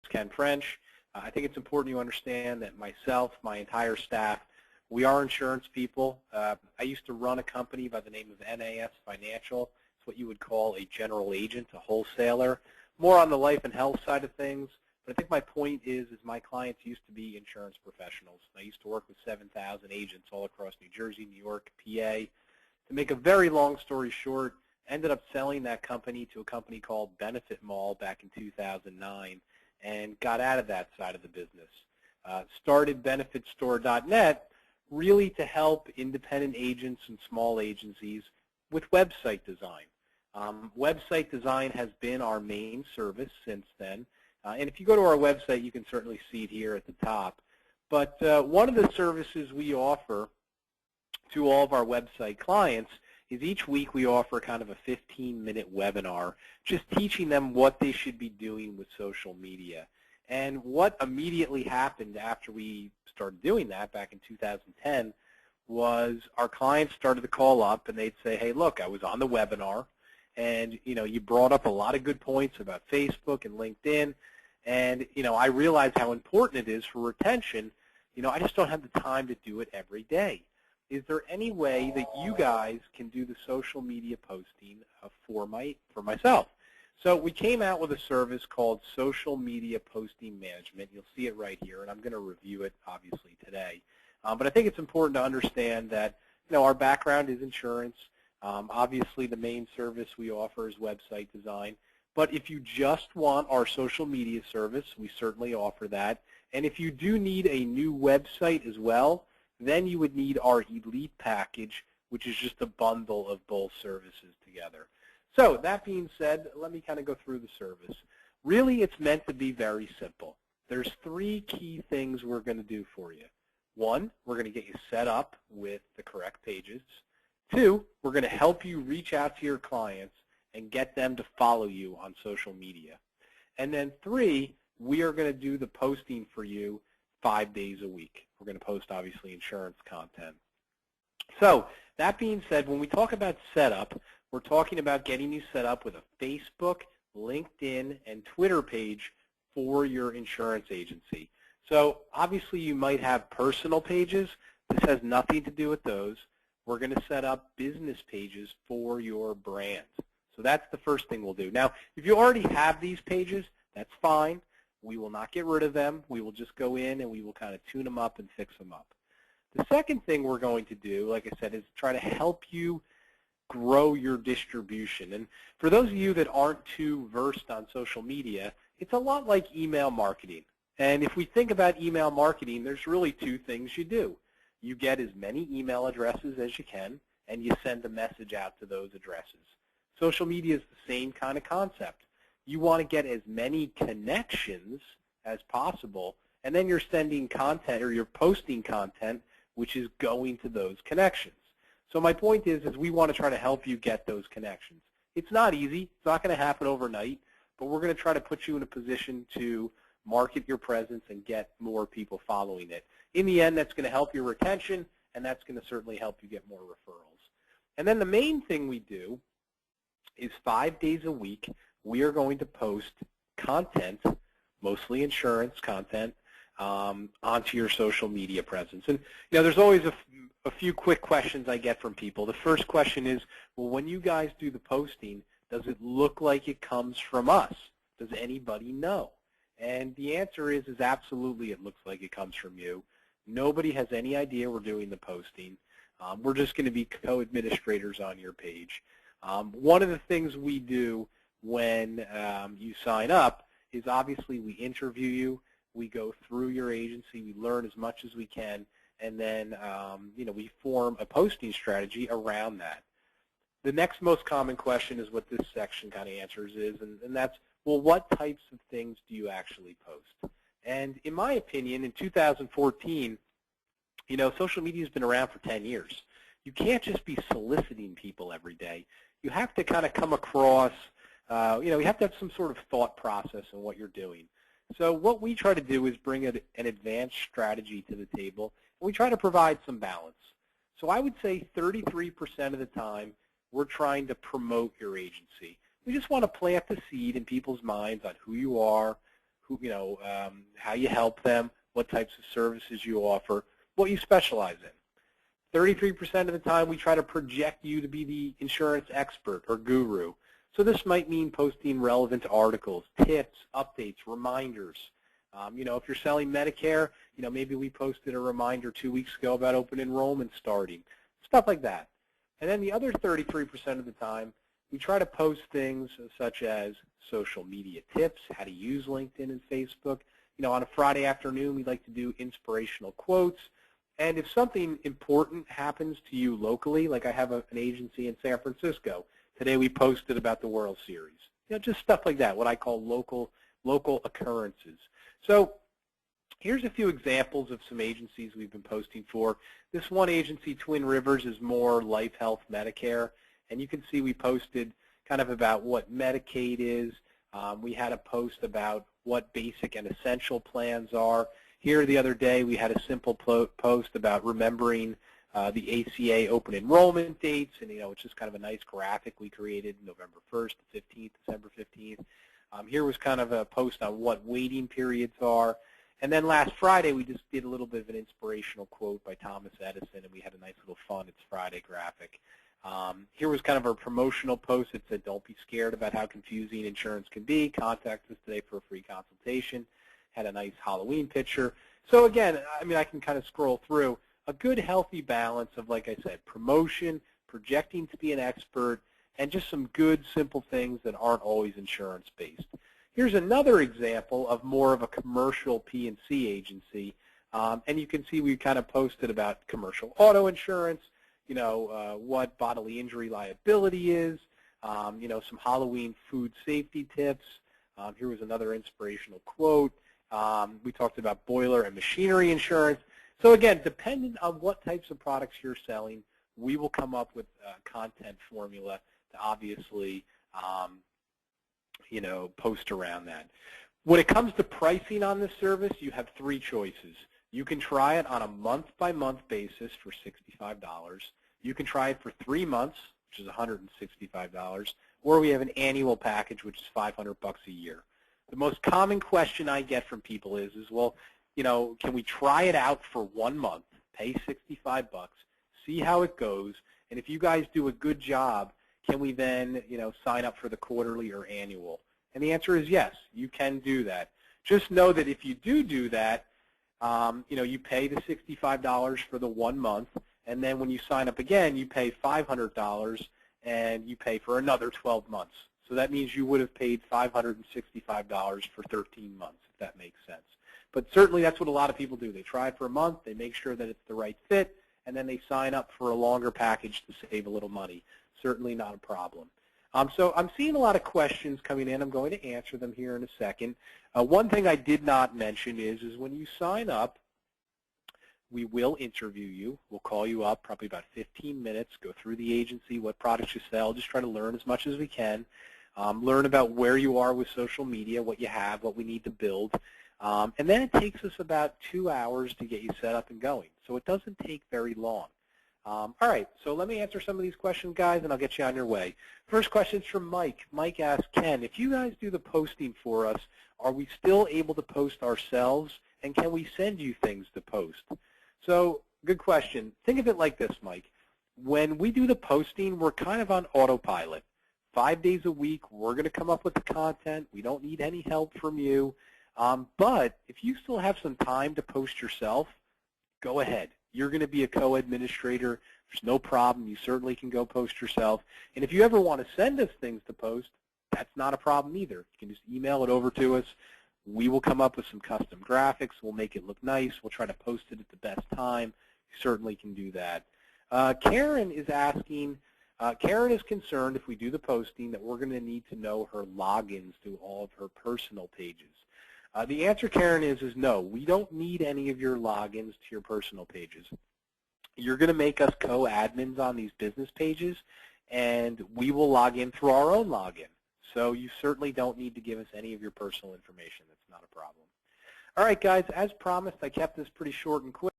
Ken French. I think it's important you understand that myself, my entire staff, we are insurance people. I used to run a company by the name of NAS Financial. It's what you would call a general agent, a wholesaler, more on the life and health side of things. But I think my point is my clients used to be insurance professionals. I used to work with 7,000 agents all across New Jersey, New York, PA. To make a very long story short, ended up selling that company to a company called Benefit Mall back in 2009 and got out of that side of the business. Started BenefitStore.net really to help independent agents and small agencies with website design. Website design has been our main service since then. And if you go to our website, you can certainly see it here at the top. But one of the services we offer to all of our website clients is each week we offer kind of a 15-minute webinar just teaching them what they should be doing with social media. And what immediately happened after we started doing that back in 2010 was our clients started to call up and they'd say, hey, look, I was on the webinar and you brought up a lot of good points about Facebook and LinkedIn, and I realized how important it is for retention. I just don't have the time to do it every day. Is there any way that you guys can do the social media posting for myself? So we came out with a service called Social Media Posting Management. You'll see it right here, and I'm going to review it obviously today. But I think it's important to understand that our background is insurance. Obviously, the main service we offer is website design. But if you just want our social media service, we certainly offer that. And if you do need a new website as well, then you would need our Elite package, which is just a bundle of both services together. So that being said, let me kind of go through the service. Really, it's meant to be very simple. There's 3 key things we're going to do for you. 1, we're going to get you set up with the correct pages. 2, we're going to help you reach out to your clients and get them to follow you on social media. And then 3, we are going to do the posting for you 5 days a week. We're going to post, obviously, insurance content. So that being said, when we talk about setup, we're talking about getting you set up with a Facebook, LinkedIn, and Twitter page for your insurance agency. So obviously, you might have personal pages. This has nothing to do with those. We're going to set up business pages for your brand. So that's the first thing we'll do. Now, if you already have these pages, that's fine. We will not get rid of them. We will just go in and we will kind of tune them up and fix them up. The second thing we're going to do, like I said, is try to help you grow your distribution. And for those of you that aren't too versed on social media, it's a lot like email marketing. And if we think about email marketing, there's really 2 things you do. You get as many email addresses as you can, and you send a message out to those addresses. Social media is the same kind of concept. You want to get as many connections as possible, and then you're sending content or you're posting content which is going to those connections. So my point is we want to try to help you get those connections. It's not easy. It's not going to happen overnight, but we're going to try to put you in a position to market your presence and get more people following it. In the end, that's going to help your retention, and that's going to certainly help you get more referrals. And then the main thing we do is 5 days a week, we are going to post content, mostly insurance content, onto your social media presence. And there's always a few quick questions I get from people. The first question is, well, when you guys do the posting, does it look like it comes from us? Does anybody know? And the answer is absolutely it looks like it comes from you. Nobody has any idea we're doing the posting. We're just going to be co-administrators on your page. One of the things we do when you sign up is obviously we interview you, we go through your agency, we learn as much as we can, and then we form a posting strategy around that. The next most common question is what this section kind of answers is, and that's, well, what types of things do you actually post? And in my opinion, in 2014, social media has been around for 10 years. You can't just be soliciting people every day. You have to kind of come across, you have to have some sort of thought process in what you're doing. So what we try to do is bring an advanced strategy to the table, and we try to provide some balance. So I would say 33% of the time, we're trying to promote your agency. We just want to plant the seed in people's minds on who you are, how you help them, what types of services you offer, what you specialize in. 33% of the time, we try to project you to be the insurance expert or guru. So this might mean posting relevant articles, tips, updates, reminders. If you're selling Medicare, maybe we posted a reminder 2 weeks ago about open enrollment starting, stuff like that. And then the other 33% of the time, we try to post things such as social media tips, how to use LinkedIn and Facebook. On a Friday afternoon, we like to do inspirational quotes. And if something important happens to you locally, like I have an agency in San Francisco, today we posted about the World Series. Just stuff like that, what I call local occurrences. So here's a few examples of some agencies we've been posting for. This one agency, Twin Rivers, is more life, health, Medicare. And you can see we posted kind of about what Medicaid is. We had a post about what basic and essential plans are. Here the other day we had a simple post about remembering the ACA open enrollment dates, and it's just kind of a nice graphic we created November 1st, the 15th, December 15th. Here was kind of a post on what waiting periods are. And then last Friday we just did a little bit of an inspirational quote by Thomas Edison, and we had a nice little fun It's Friday graphic. Here was kind of our promotional post. It said, don't be scared about how confusing insurance can be. Contact us today for a free consultation. Had a nice Halloween picture. So again, I can kind of scroll through. A good, healthy balance of, like I said, promotion, projecting to be an expert, and just some good, simple things that aren't always insurance-based. Here's another example of more of a commercial P&C agency. And you can see we kind of posted about commercial auto insurance, what bodily injury liability is, some Halloween food safety tips. Here was another inspirational quote. We talked about boiler and machinery insurance. So again, depending on what types of products you're selling, we will come up with a content formula to obviously, post around that. When it comes to pricing on this service, you have three choices. You can try it on a month-by-month basis for $65. You can try it for 3 months, which is $165, or we have an annual package, which is $500 a year. The most common question I get from people is, well, can we try it out for 1 month, pay $65, see how it goes, and if you guys do a good job, can we then, sign up for the quarterly or annual? And the answer is yes, you can do that. Just know that if you do that, you pay the $65 for the 1 month, and then when you sign up again, you pay $500, and you pay for another 12 months. So that means you would have paid $565 for 13 months, if that makes sense. But certainly that's what a lot of people do. They try it for a month, they make sure that it's the right fit, and then they sign up for a longer package to save a little money. Certainly not a problem. So I'm seeing a lot of questions coming in. I'm going to answer them here in a second. One thing I did not mention is when you sign up, we will interview you. We'll call you up probably about 15 minutes, go through the agency, what products you sell, just try to learn as much as we can, learn about where you are with social media, what you have, what we need to build. And then it takes us about 2 hours to get you set up and going. So it doesn't take very long. All right, so let me answer some of these questions, guys, and I'll get you on your way. First question is from Mike. Mike asks, Ken, if you guys do the posting for us, are we still able to post ourselves, and can we send you things to post? So, good question. Think of it like this, Mike. When we do the posting, we're kind of on autopilot. 5 days a week, we're going to come up with the content. We don't need any help from you. But if you still have some time to post yourself, go ahead. You're going to be a co-administrator. There's no problem. You certainly can go post yourself. And if you ever want to send us things to post, that's not a problem either. You can just email it over to us. We will come up with some custom graphics. We'll make it look nice. We'll try to post it at the best time. You certainly can do that. Karen is asking, Karen is concerned if we do the posting that we're going to need to know her logins to all of her personal pages. The answer, Karen, is no. We don't need any of your logins to your personal pages. You're going to make us co-admins on these business pages, and we will log in through our own login. So you certainly don't need to give us any of your personal information. That's not a problem. All right, guys, as promised, I kept this pretty short and quick.